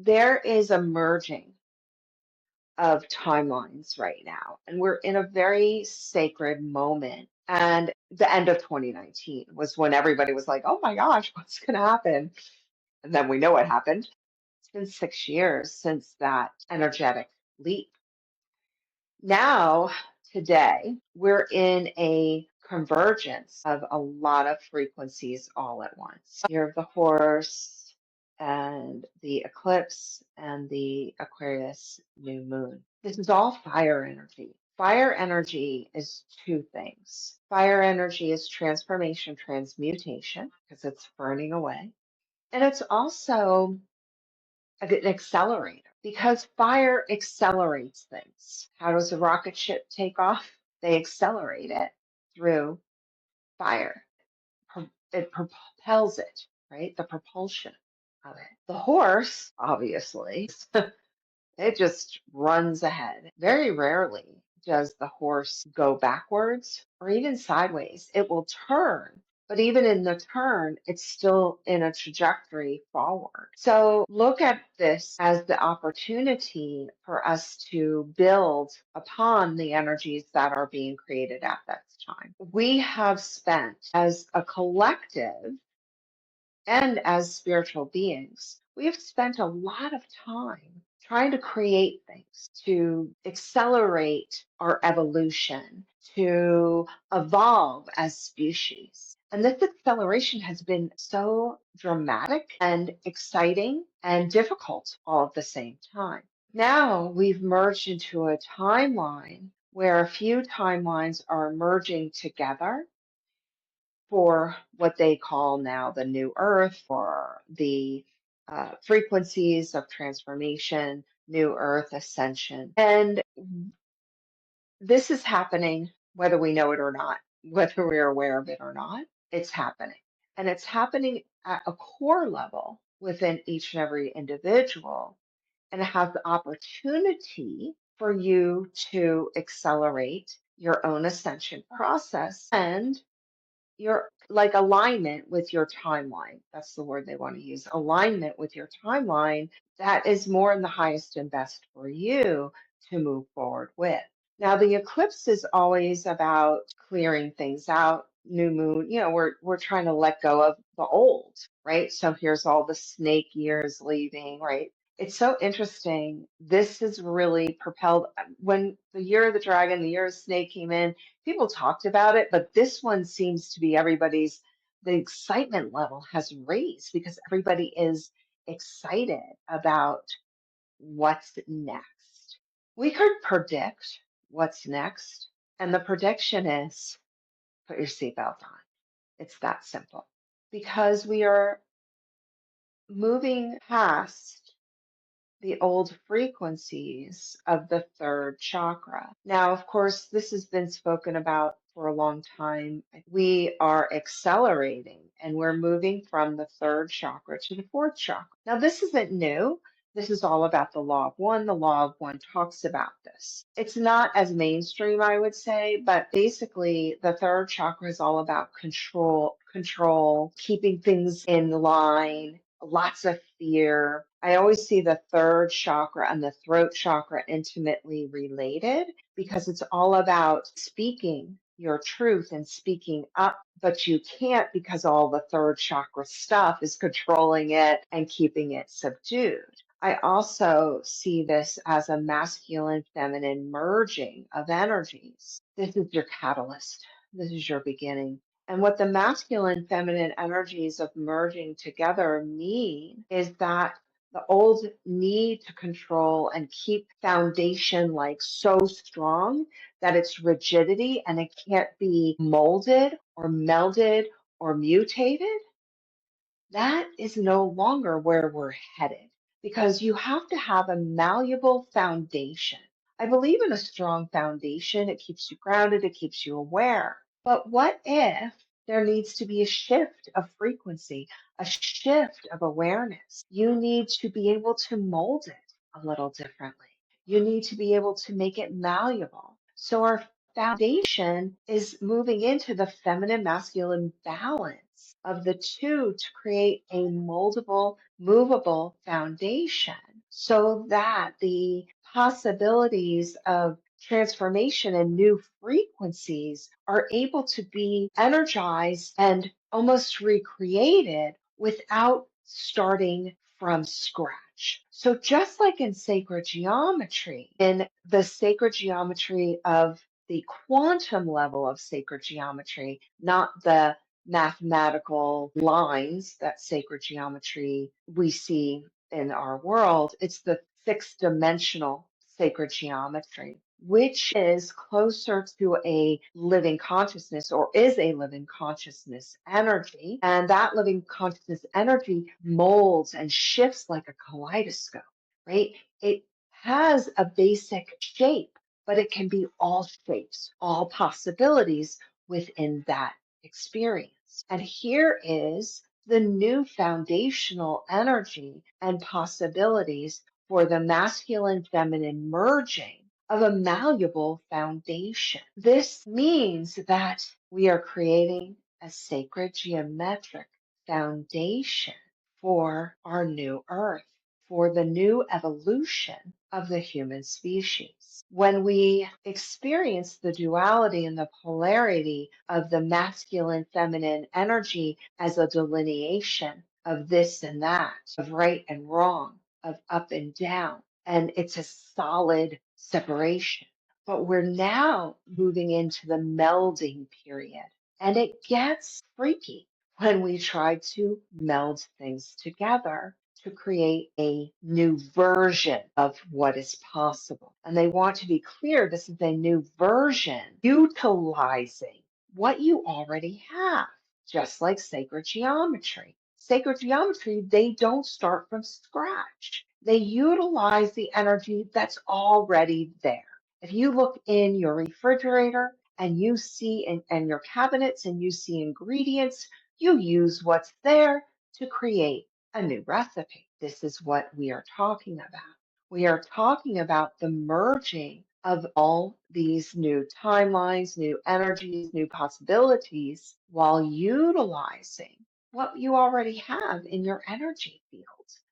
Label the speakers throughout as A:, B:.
A: there is a merging of timelines right now, and we're in a very sacred moment. And the end of 2019 was when everybody was like, oh my gosh, what's going to happen? And then we know what happened. It's been 6 years since that energetic leap. Now, today, we're in a convergence of a lot of frequencies all at once. Year of the horse and the eclipse and the Aquarius new moon. This is all fire energy. Fire energy is two things. Fire energy is transformation, transmutation, because it's burning away. And it's also an accelerator because fire accelerates things. How does a rocket ship take off? They accelerate it through fire. It propels it, right? The propulsion of it. The horse, obviously, it just runs ahead. Very rarely does the horse go backwards or even sideways. It will turn, but even in the turn, it's still in a trajectory forward. So look at this as the opportunity for us to build upon the energies that are being created at that time. We have spent as a collective and as spiritual beings, we have spent a lot of time trying to create things to accelerate our evolution, to evolve as species. And this acceleration has been so dramatic and exciting and difficult all at the same time. Now we've merged into a timeline where a few timelines are merging together for what they call now the new earth, or the frequencies of transformation, new earth, ascension. And this is happening whether we know it or not, whether we're aware of it or not, it's happening. And it's happening at a core level within each and every individual. And it has the opportunity for you to accelerate your own ascension process and your like alignment with your timeline. That's the word they want to use. Alignment with your timeline that is more in the highest and best for you to move forward with. Now, the eclipse is always about clearing things out. New moon, we're trying to let go of the old, right? So here's all the snake years leaving, right? It's so interesting. This is really propelled when the year of the dragon, the year of snake came in, people talked about it, but this one seems to be the excitement level has raised because everybody is excited about what's next. We could predict what's next, and the prediction is put your seatbelt on. It's that simple because we are moving past the old frequencies of the third chakra. Now, of course, this has been spoken about for a long time. We are accelerating and we're moving from the third chakra to the fourth chakra. Now, this isn't new. This is all about the law of one. The law of one talks about this. It's not as mainstream, I would say, but basically the third chakra is all about control, keeping things in line, lots of fear. I always see the third chakra and the throat chakra intimately related because it's all about speaking your truth and speaking up, but you can't because all the third chakra stuff is controlling it and keeping it subdued. I also see this as a masculine feminine merging of energies. This is your catalyst. This is your beginning. And what the masculine feminine energies of merging together mean is that the old need to control and keep foundation like so strong that it's rigidity and it can't be molded or melded or mutated, that is no longer where we're headed because you have to have a malleable foundation. I believe in a strong foundation. It keeps you grounded, it keeps you aware. But what if there needs to be a shift of frequency, a shift of awareness? You need to be able to mold it a little differently. You need to be able to make it malleable. So our foundation is moving into the feminine masculine balance of the two to create a moldable, movable foundation so that the possibilities of transformation and new frequencies are able to be energized and almost recreated without starting from scratch. So, just like in sacred geometry, in the sacred geometry of the quantum level of sacred geometry, not the mathematical lines that sacred geometry we see in our world, it's the sixth dimensional sacred geometry, which is closer to a living consciousness or is a living consciousness energy. And that living consciousness energy molds and shifts like a kaleidoscope, right? It has a basic shape, but it can be all shapes, all possibilities within that experience. And here is the new foundational energy and possibilities for the masculine feminine merging of a malleable foundation. This means that we are creating a sacred geometric foundation for our new earth, for the new evolution of the human species. When we experience the duality and the polarity of the masculine feminine energy as a delineation of this and that, of right and wrong, of up and down, and it's a solid separation. But we're now moving into the melding period, and it gets freaky when we try to meld things together to create a new version of what is possible. And they want to be clear this is a new version utilizing what you already have, just like sacred geometry. Sacred geometry, they don't start from scratch. They utilize the energy that's already there. If you look in your refrigerator and you see and your cabinets and you see ingredients, you use what's there to create a new recipe. This is what we are talking about. We are talking about the merging of all these new timelines, new energies, new possibilities, while utilizing what you already have in your energy field,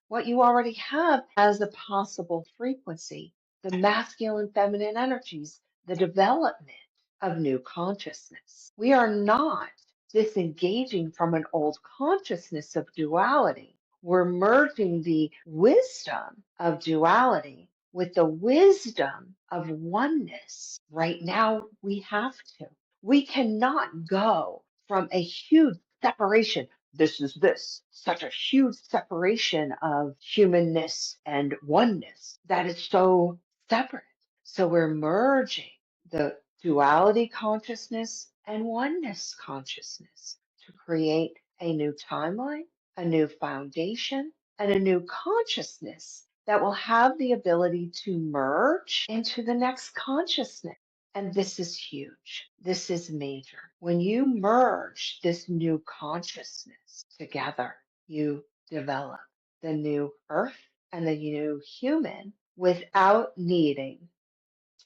A: what you already have as a possible frequency, the masculine, feminine energies, the development of new consciousness. We are not disengaging from an old consciousness of duality. We're merging the wisdom of duality with the wisdom of oneness. Right now, we have to. We cannot go from a huge separation. This is this, such a huge separation of humanness and oneness that is so separate. So we're merging the duality consciousness and oneness consciousness to create a new timeline, a new foundation, and a new consciousness that will have the ability to merge into the next consciousness. And this is huge. This is major. When you merge this new consciousness together, you develop the new earth and the new human without needing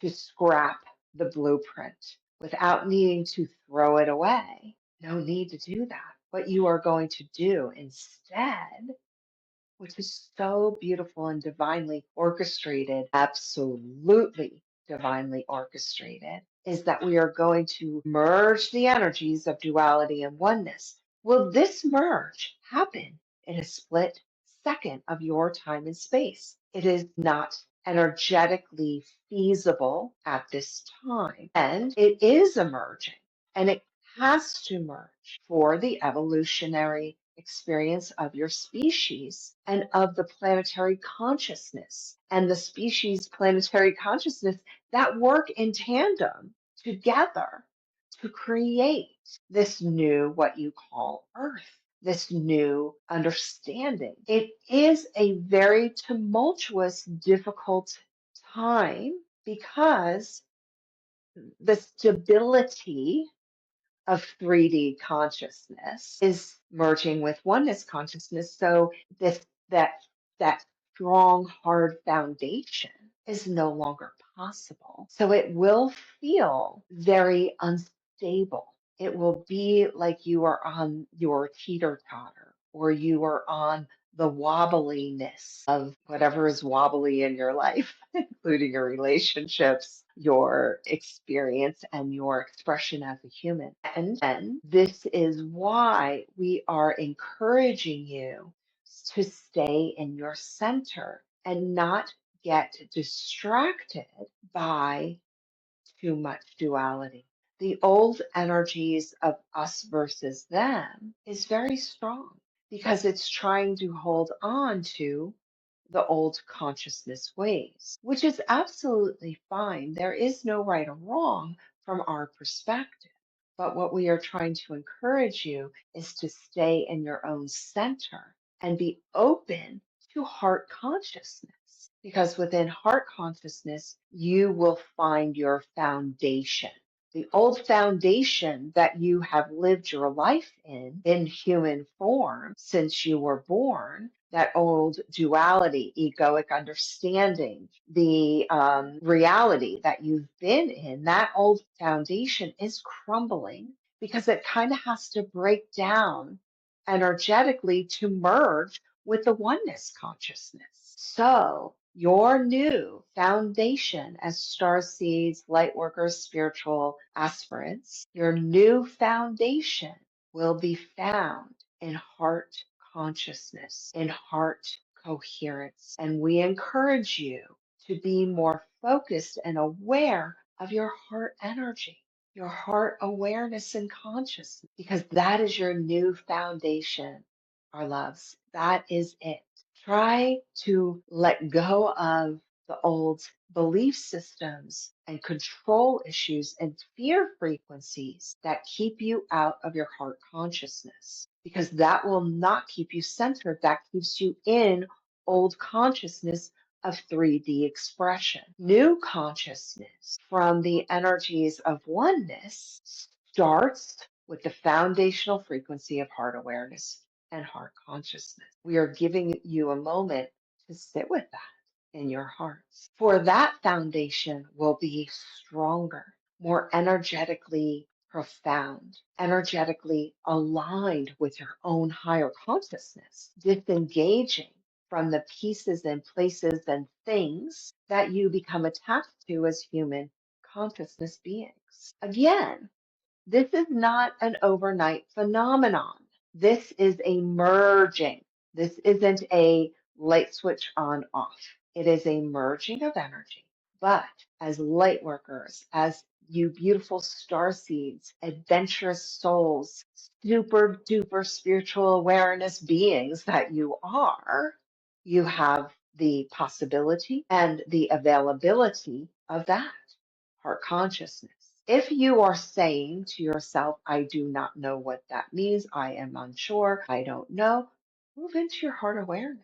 A: to scrap the blueprint, without needing to throw it away. No need to do that. What you are going to do instead, which is so beautiful and divinely orchestrated, absolutely divinely orchestrated, is that we are going to merge the energies of duality and oneness. Will this merge happen in a split second of your time and space? It is not energetically feasible at this time, and it is emerging, and it has to merge for the evolutionary experience of your species and of the planetary consciousness and the species planetary consciousness that work in tandem together to create this new, what you call Earth, this new understanding. It is a very tumultuous, difficult time because the stability of 3D consciousness is merging with oneness consciousness. So this that strong, hard foundation is no longer possible. So it will feel very unstable. It will be like you are on your teeter-totter or you are on the wobbliness of whatever is wobbly in your life, including your relationships, your experience, and your expression as a human. And this is why we are encouraging you to stay in your center and not get distracted by too much duality. The old energies of us versus them is very strong because it's trying to hold on to the old consciousness ways, which is absolutely fine. There is no right or wrong from our perspective. But what we are trying to encourage you is to stay in your own center and be open to heart consciousness. Because within heart consciousness, you will find your foundation. The old foundation that you have lived your life in human form since you were born, that old duality, egoic understanding, the reality that you've been in, that old foundation is crumbling because it kind of has to break down energetically to merge with the oneness consciousness. So, your new foundation as star seeds, light workers, spiritual aspirants, your new foundation will be found in heart consciousness, in heart coherence. And we encourage you to be more focused and aware of your heart energy, your heart awareness and consciousness, because that is your new foundation, our loves. That is it. Try to let go of the old belief systems and control issues and fear frequencies that keep you out of your heart consciousness, because that will not keep you centered. That keeps you in old consciousness of 3D expression. New consciousness from the energies of oneness starts with the foundational frequency of heart awareness and heart consciousness. We are giving you a moment to sit with that in your hearts. For that foundation will be stronger, more energetically profound, energetically aligned with your own higher consciousness, disengaging from the pieces and places and things that you become attached to as human consciousness beings. Again, this is not an overnight phenomenon. This is a merging. This isn't a light switch on off. It is a merging of energy. But as light workers, as you beautiful star seeds, adventurous souls, super duper spiritual awareness beings that you are, you have the possibility and the availability of that heart consciousness. If you are saying to yourself, I do not know what that means, I am unsure, I don't know, move into your heart awareness.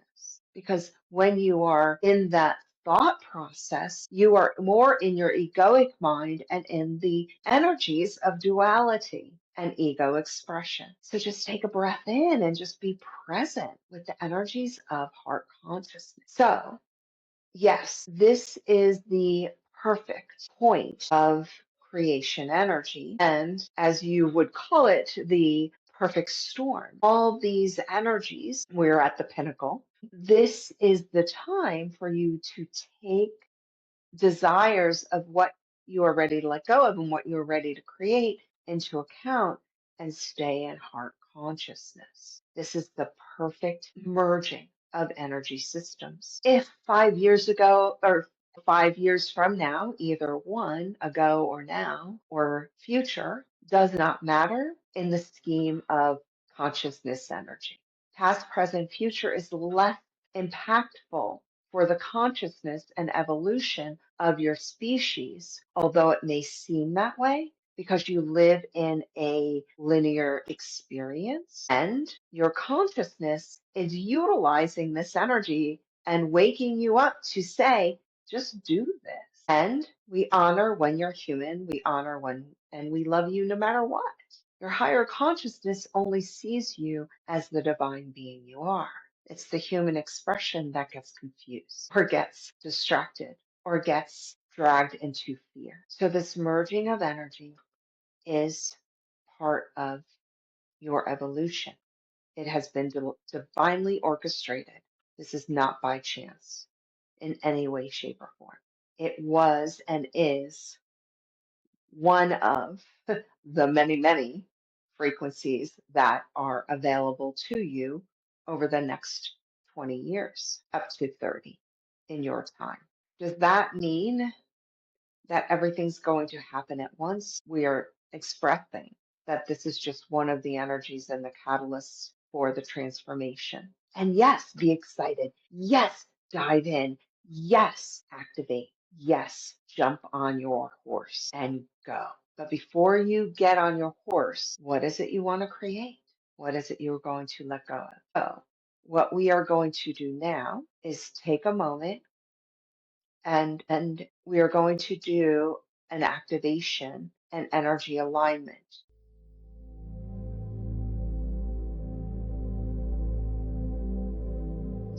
A: Because when you are in that thought process, you are more in your egoic mind and in the energies of duality and ego expression. So just take a breath in and just be present with the energies of heart consciousness. So yes, this is the perfect point of creation energy. And as you would call it, the perfect storm. All these energies, we're at the pinnacle. This is the time for you to take desires of what you are ready to let go of and what you're ready to create into account and stay in heart consciousness. This is the perfect merging of energy systems. If 5 years ago or 5 years from now, either one, ago or now or future, does not matter in the scheme of consciousness energy. Past, present, future is less impactful for the consciousness and evolution of your species, although it may seem that way because you live in a linear experience and your consciousness is utilizing this energy and waking you up to say, just do this. And we honor when you're human, we honor when, and we love you no matter what. Your higher consciousness only sees you as the divine being you are. It's the human expression that gets confused or gets distracted or gets dragged into fear. So, this merging of energy is part of your evolution. It has been divinely orchestrated. This is not by chance in any way, shape, or form. It was and is one of the many, many frequencies that are available to you over the next 20 years, up to 30 in your time. Does that mean that everything's going to happen at once? We are expressing that this is just one of the energies and the catalysts for the transformation. And yes, be excited. Yes, dive in. Yes, activate. Yes, jump on your horse and go. But before you get on your horse, what is it you want to create? What is it you're going to let go of? So, what we are going to do now is take a moment and we are going to do an activation and energy alignment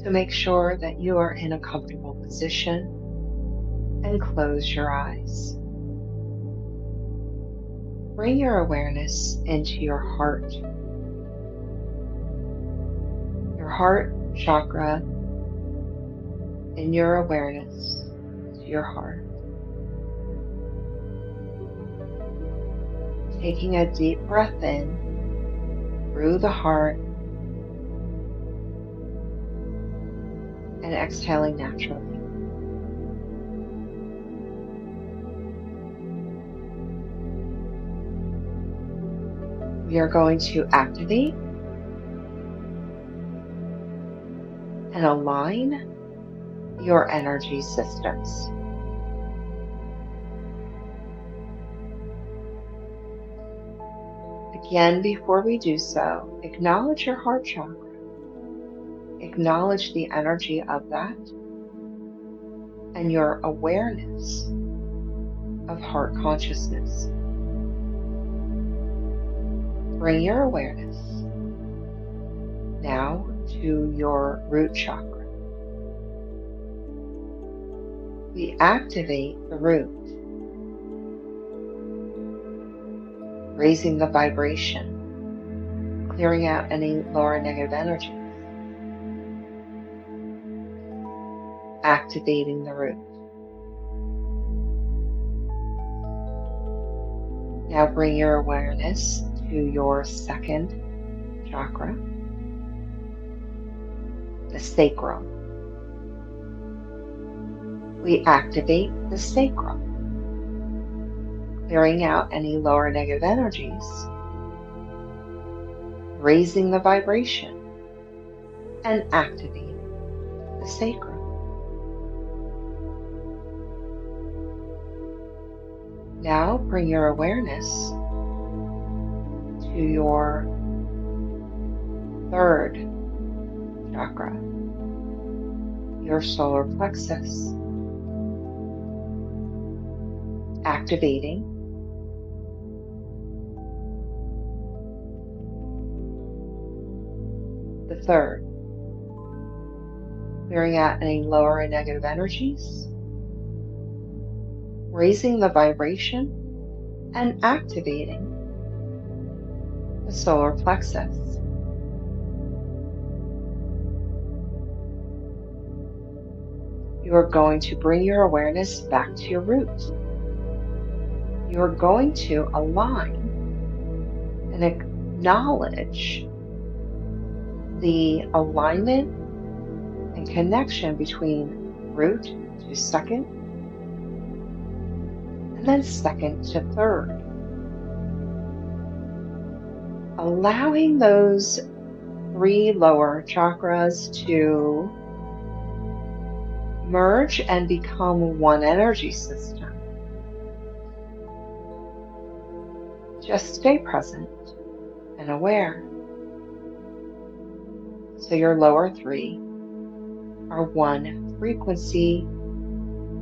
A: to make sure that you are in a comfortable position and close your eyes. Bring your awareness into your heart chakra, in your awareness to your heart. Taking a deep breath in through the heart and exhaling naturally. We are going to activate and align your energy systems. Again, before we do so, acknowledge your heart chakra. Acknowledge the energy of that and your awareness of heart consciousness. Bring your awareness now to your root chakra. We activate the root, raising the vibration, clearing out any lower negative energies, activating the root. Now bring your awareness to your second chakra, the sacral. We activate the sacral, clearing out any lower negative energies, raising the vibration, and activating the sacral. Now bring your awareness to your third chakra, your solar plexus, activating the third, clearing out any lower and negative energies, raising the vibration, and activating the solar plexus. You are going to bring your awareness back to your root. You are going to align and acknowledge the alignment and connection between root to second, and then second to third. Allowing those three lower chakras to merge and become one energy system. Just stay present and aware. So your lower three are one frequency,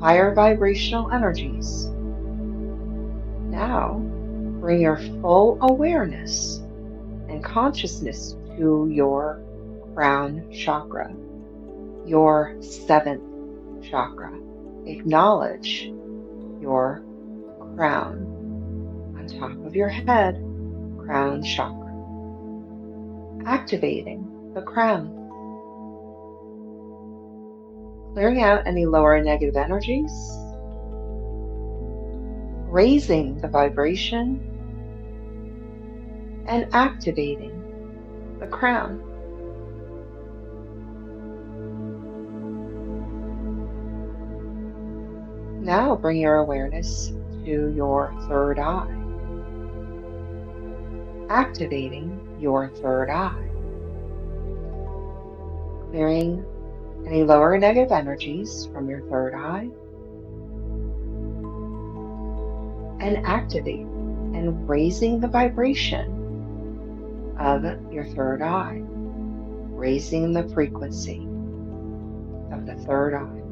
A: higher vibrational energies. Now bring your full awareness and consciousness to your crown chakra, your seventh chakra. Acknowledge your crown on top of your head, crown chakra. activating the crown, clearing out any lower negative energies, raising the vibration, and activating the crown. Now bring your awareness to your third eye, activating your third eye, clearing any lower negative energies from your third eye, and activating and raising the vibration of your third eye, raising the frequency of the third eye,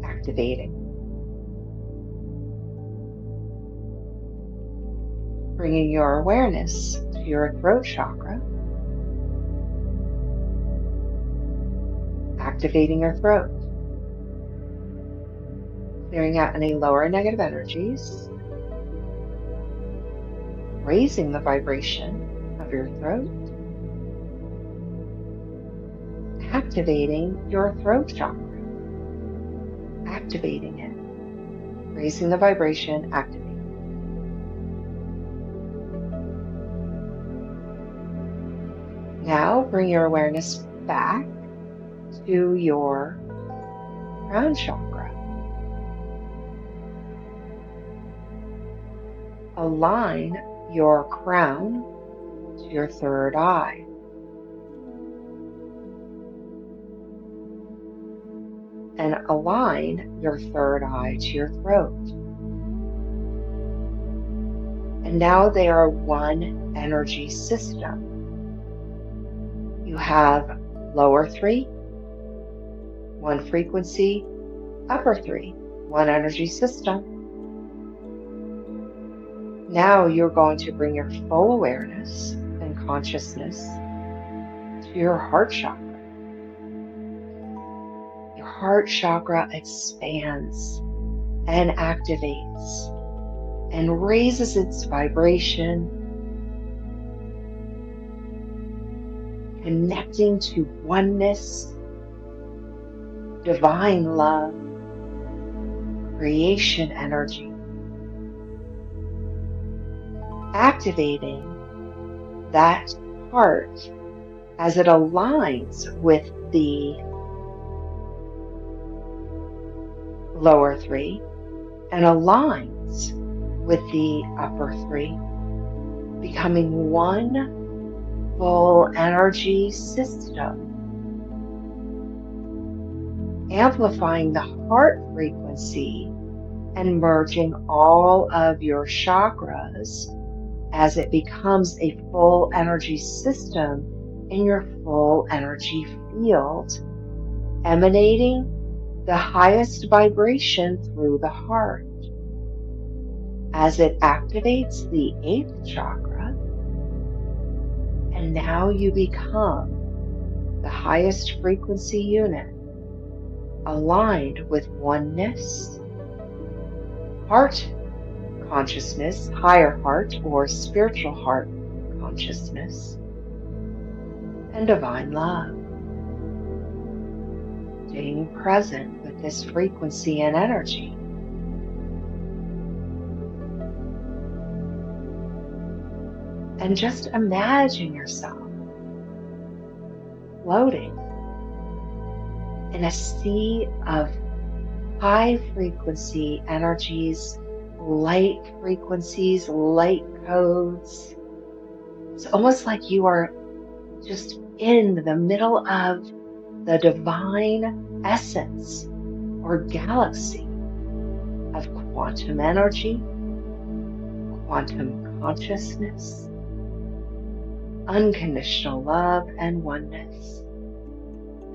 A: activating. Bringing your awareness to your throat chakra, activating your throat, clearing out any lower negative energies, raising the vibration of your throat, activating your throat chakra, activating it, raising the vibration, activating. Now bring your awareness back to your crown chakra. Align your crown to your third eye. And align your third eye to your throat. And now they are one energy system. You have lower three, one frequency, upper three, one energy system. Now you're going to bring your full awareness and consciousness to your heart chakra. Your heart chakra expands and activates and raises its vibration, connecting to oneness, divine love, creation energy, activating that heart as it aligns with the lower three and aligns with the upper three, becoming one full energy system, amplifying the heart frequency and merging all of your chakras as it becomes a full energy system in your full energy field, emanating the highest vibration through the heart as it activates the 8th chakra. And now you become the highest frequency unit, aligned with oneness, heart consciousness, higher heart or spiritual heart consciousness, and divine love. Staying present with this frequency and energy. And just imagine yourself floating in a sea of high frequency energies, light frequencies, light codes. It's almost like you are just in the middle of the divine essence or galaxy of quantum energy, quantum consciousness, unconditional love and oneness.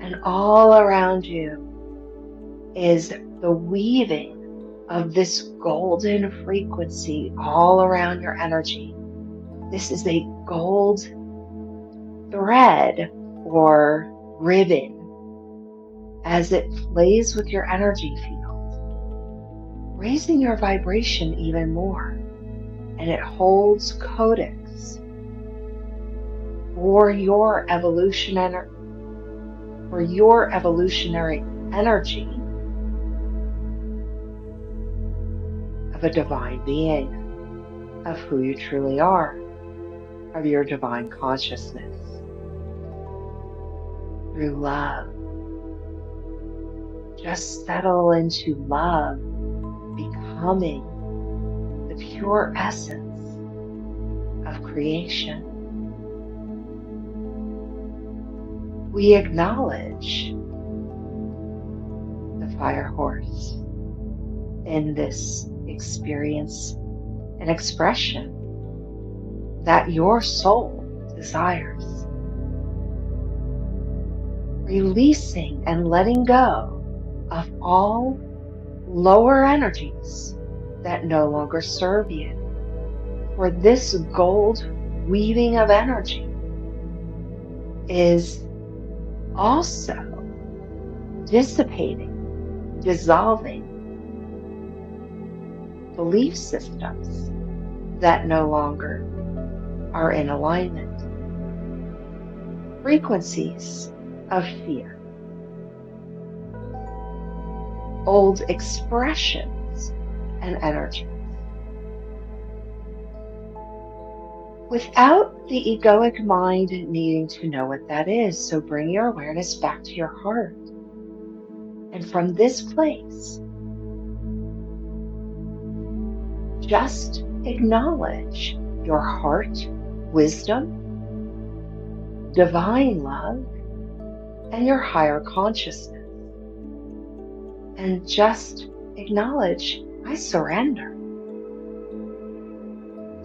A: And all around you is the weaving of this golden frequency all around your energy. This is a gold thread or ribbon as it plays with your energy field, raising your vibration even more. And it holds codex for your evolutionary energy of a divine being, of who you truly are, of your divine consciousness, through love. Just settle into love, becoming the pure essence of creation. We acknowledge the fire horse in this experience and expression that your soul desires. Releasing and letting go of all lower energies that no longer serve you. For this gold weaving of energy is also dissipating, dissolving belief systems that no longer are in alignment, frequencies of fear, old expressions and energies. Without the egoic mind needing to know what that is, so bring your awareness back to your heart. And from this place, just acknowledge your heart, wisdom, divine love, and your higher consciousness. And just acknowledge, I surrender.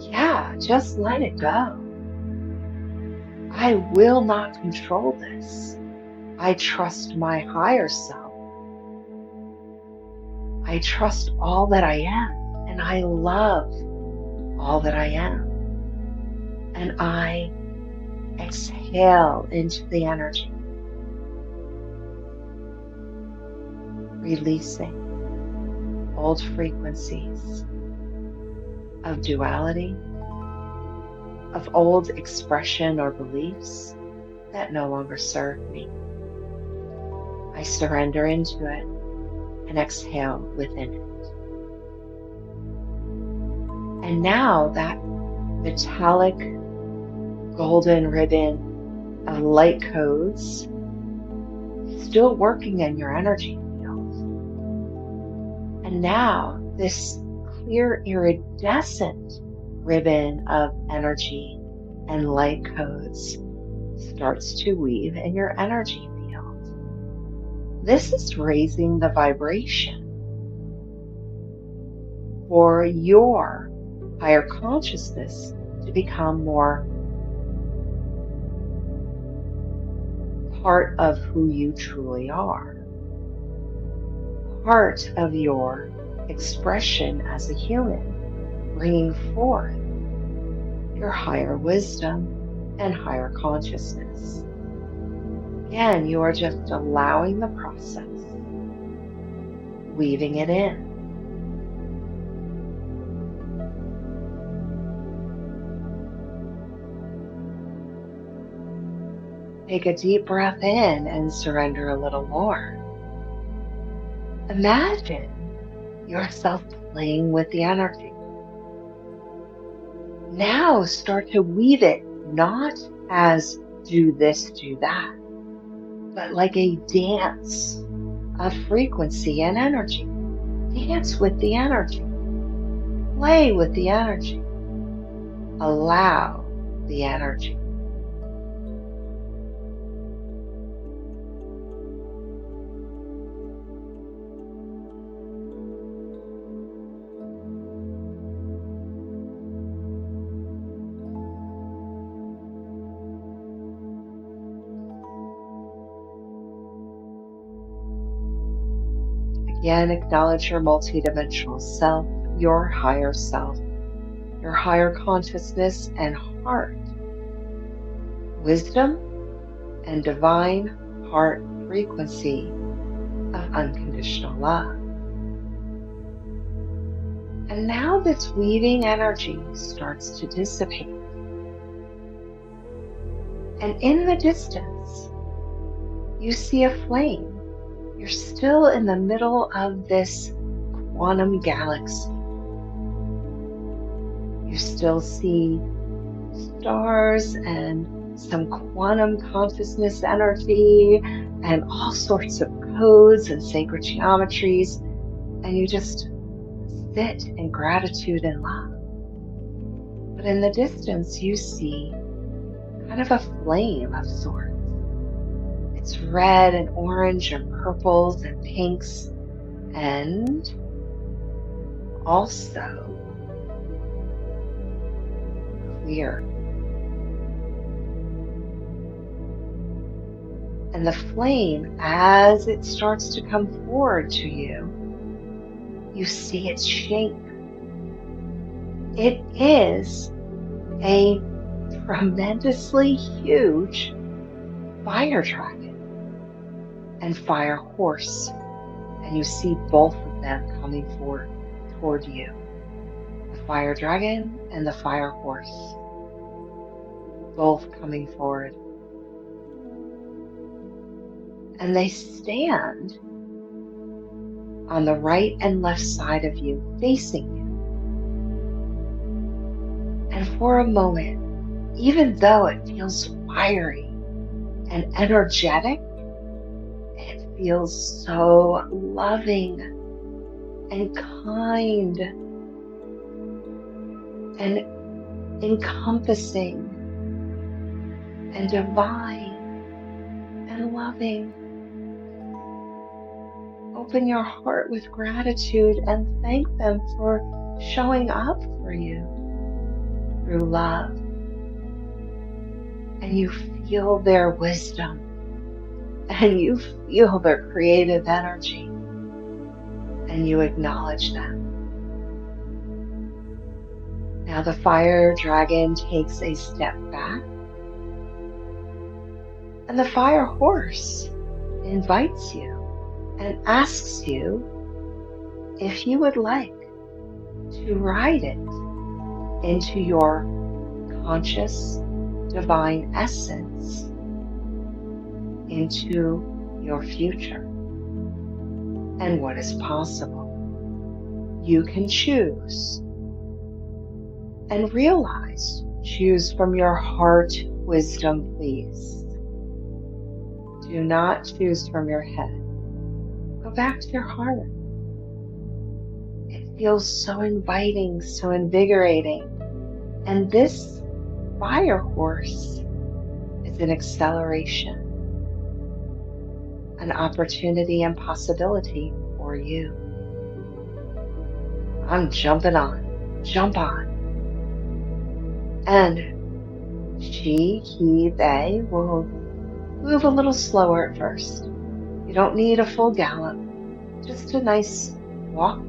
A: Yeah, just let it go. I will not control this. I trust my higher self. I trust all that I am, and I love all that I am. And I exhale into the energy, releasing old frequencies of duality, of old expression or beliefs that no longer serve me. I surrender into it and exhale within it. And now that metallic golden ribbon of light codes still working in your energy field. And now this clear iridescent ribbon of energy and light codes starts to weave in your energy field. This is raising the vibration for your higher consciousness to become more part of who you truly are, part of your expression as a human, bringing forth your higher wisdom and higher consciousness. Again, you are just allowing the process, weaving it in. Take a deep breath in and surrender a little more. Imagine yourself playing with the energy. Now start to weave it, not as do this, do that, but like a dance of frequency and energy. Dance with the energy. Play with the energy. Allow the energy. Again, acknowledge your multidimensional self, your higher self, your higher consciousness and heart, wisdom and divine heart frequency of unconditional love. And now this weaving energy starts to dissipate. And in the distance, you see a flame. You're still in the middle of this quantum galaxy. You still see stars and some quantum consciousness energy and all sorts of codes and sacred geometries. And you just sit in gratitude and love. But in the distance, you see kind of a flame of sorts. It's red and orange and purples and pinks, and also clear. And the flame, as it starts to come forward to you, you see its shape. It is a tremendously huge fire dragon and fire horse. And you see both of them coming forward toward you. The fire dragon and the fire horse, both coming forward. And they stand on the right and left side of you, facing you. And for a moment, even though it feels fiery and energetic, it feels so loving and kind and encompassing and divine and loving. Open your heart with gratitude and thank them for showing up for you through love. And you feel their wisdom and you feel their creative energy and you acknowledge them. Now the fire dragon takes a step back and the fire horse invites you and asks you if you would like to ride it into your conscious divine essence, into your future and what is possible. You can choose and realize, choose from your heart wisdom, please. Do not choose from your head. Go back to your heart. It feels so inviting, so invigorating. And this fire horse is an acceleration, an opportunity and possibility for you. I'm jumping on, jump on. And she, he, they will move a little slower at first. You don't need a full gallop, just a nice walk.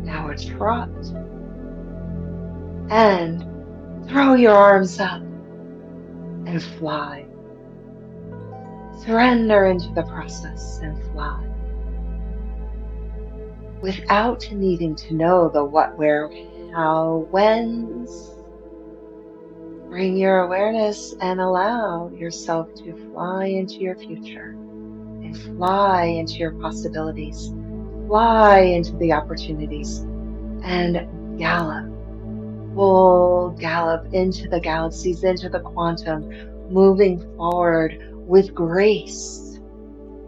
A: Now a trot. And throw your arms up and fly. Surrender into the process and fly. Without needing to know the what, where, how, whens. Bring your awareness and allow yourself to fly into your future and fly into your possibilities, fly into the opportunities and gallop, full gallop into the galaxies, into the quantum, moving forward with grace,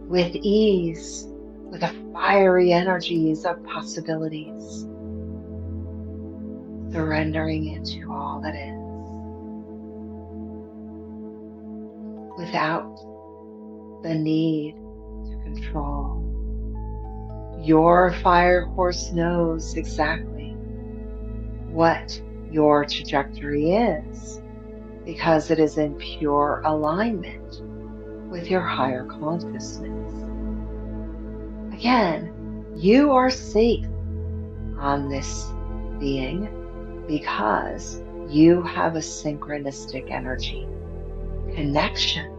A: with ease, with the fiery energies of possibilities, surrendering into all that is. Without the need to control. Your fire horse knows exactly what your trajectory is because it is in pure alignment with your higher consciousness. Again, you are safe on this being because you have a synchronistic energy connection.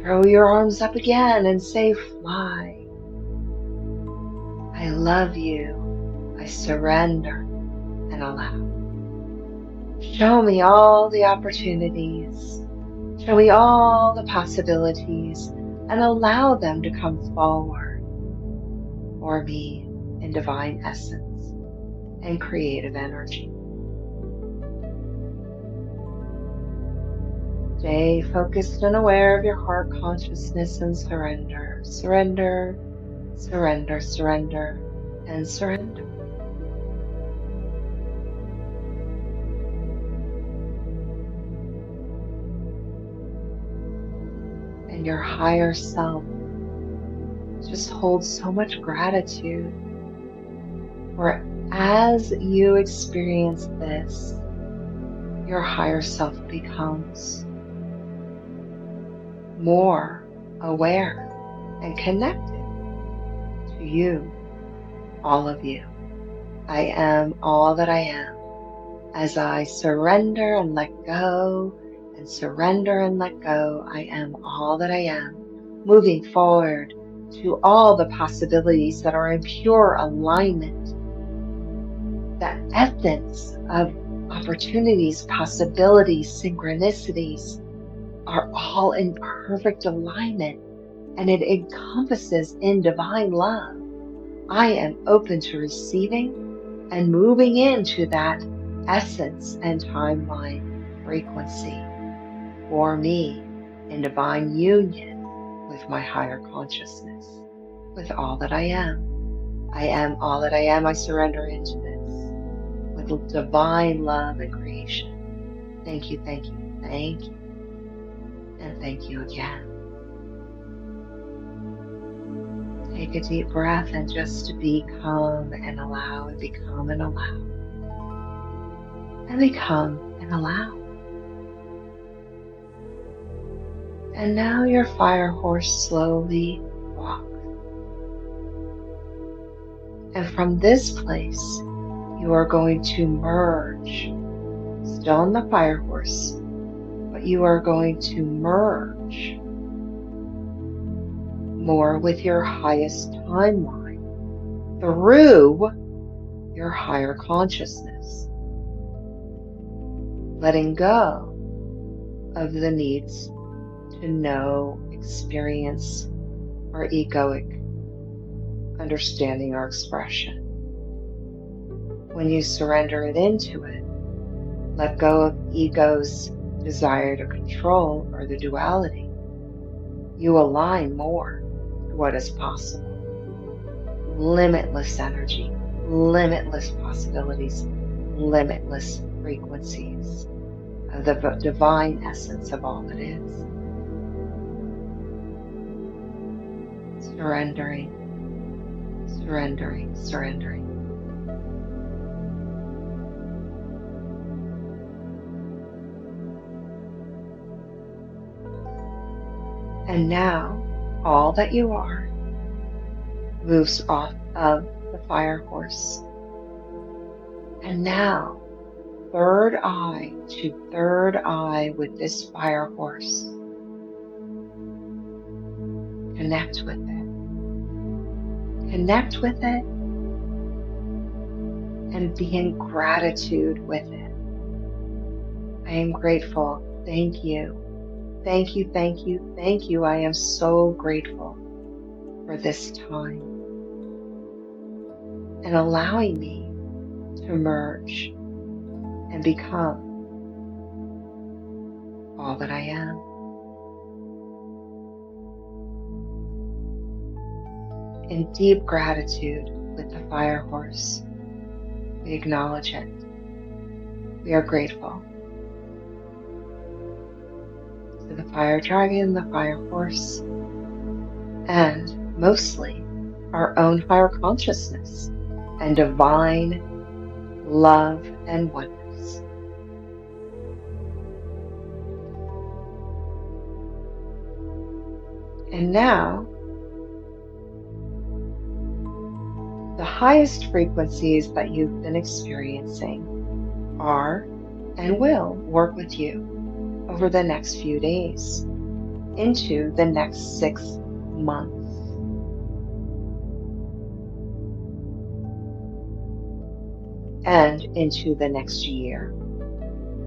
A: Throw your arms up again and say, fly. I love you. I surrender and allow. Show me all the opportunities. Show me all the possibilities and allow them to come forward for me in divine essence and creative energy. Stay focused and aware of your heart consciousness and surrender. Surrender, surrender, surrender, and surrender. And your higher self just holds so much gratitude for as you experience this, your higher self becomes more aware and connected to you, all of you. I am all that I am. As I surrender and let go and surrender and let go, I am all that I am, moving forward to all the possibilities that are in pure alignment. That essence of opportunities, possibilities, synchronicities are all in perfect alignment, and it encompasses in divine love. I am open to receiving and moving into that essence and timeline frequency for me in divine union with my higher consciousness, with all that I am. I am all that I am. I surrender into this with divine love and creation. Thank you, thank you, thank you, and thank you again. Take a deep breath and just become and allow and become and allow. And become and allow. And now your fire horse slowly walks. And from this place, you are going to merge, still in the fire horse, but you are going to merge more with your highest timeline through your higher consciousness, letting go of the needs to know, experience, or egoic understanding or expression. When you surrender it into it, let go of ego's desire to control or the duality, you align more to what is possible. Limitless energy, limitless possibilities, limitless frequencies of the divine essence of all that is. Surrendering, surrendering, surrendering. And now, all that you are moves off of the fire horse. And now, third eye to third eye with this fire horse. Connect with it. Connect with it and be in gratitude with it. I am grateful. Thank you. Thank you, thank you, thank you. I am so grateful for this time and allowing me to merge and become all that I am. In deep gratitude with the fire horse, we acknowledge it. We are grateful to the fire dragon, the fire horse, and mostly our own higher consciousness and divine love and oneness. And now, the highest frequencies that you've been experiencing are and will work with you over the next few days into the next 6 months. And into the next year.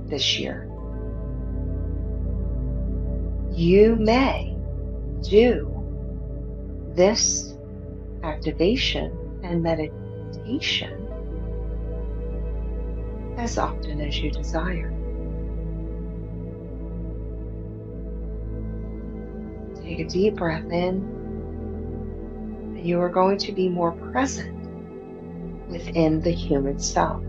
A: this year. You may do this activation and meditation as often as you desire. Take a deep breath in, and you are going to be more present within the human self.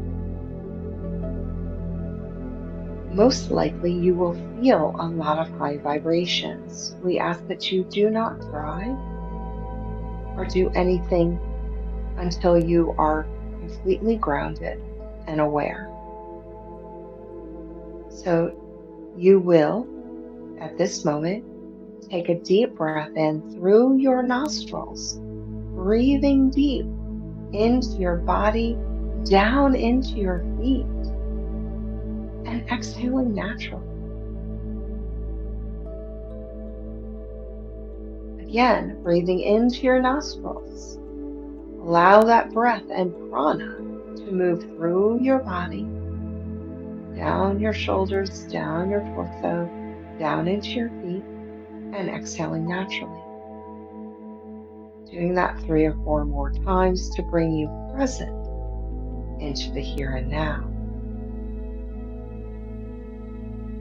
A: Most likely you will feel a lot of high vibrations. We ask that you do not drive or do anything until you are completely grounded and aware. So you will, at this moment, take a deep breath in through your nostrils, breathing deep into your body, down into your feet, and exhaling naturally. Again, breathing into your nostrils. Allow that breath and prana to move through your body, down your shoulders, down your torso, down into your feet, and exhaling naturally. Doing that 3 or 4 more times to bring you present into the here and now.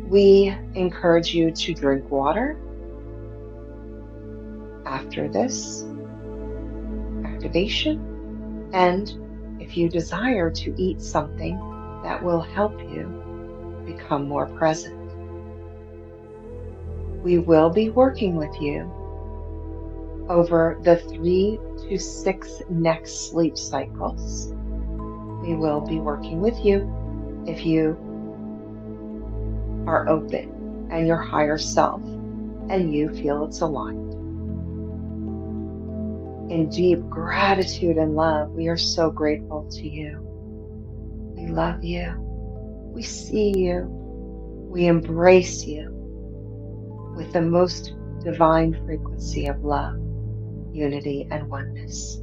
A: We encourage you to drink water after this activation, and if you desire to eat something that will help you become more present. We will be working with you over the 3 to 6 next sleep cycles. We will be working with you if you are open and your higher self and you feel it's aligned. In deep gratitude and love, we are so grateful to you. We love you. We see you. We embrace you with the most divine frequency of love, unity, and oneness.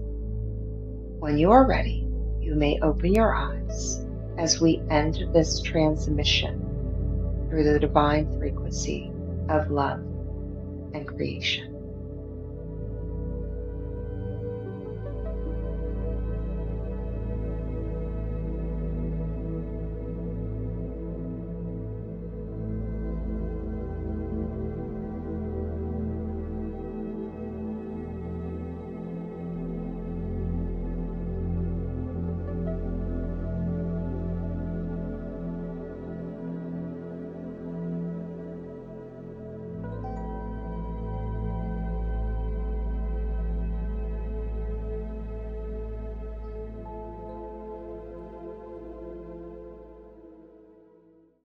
A: When you are ready, you may open your eyes as we end this transmission through the divine frequency of love and creation.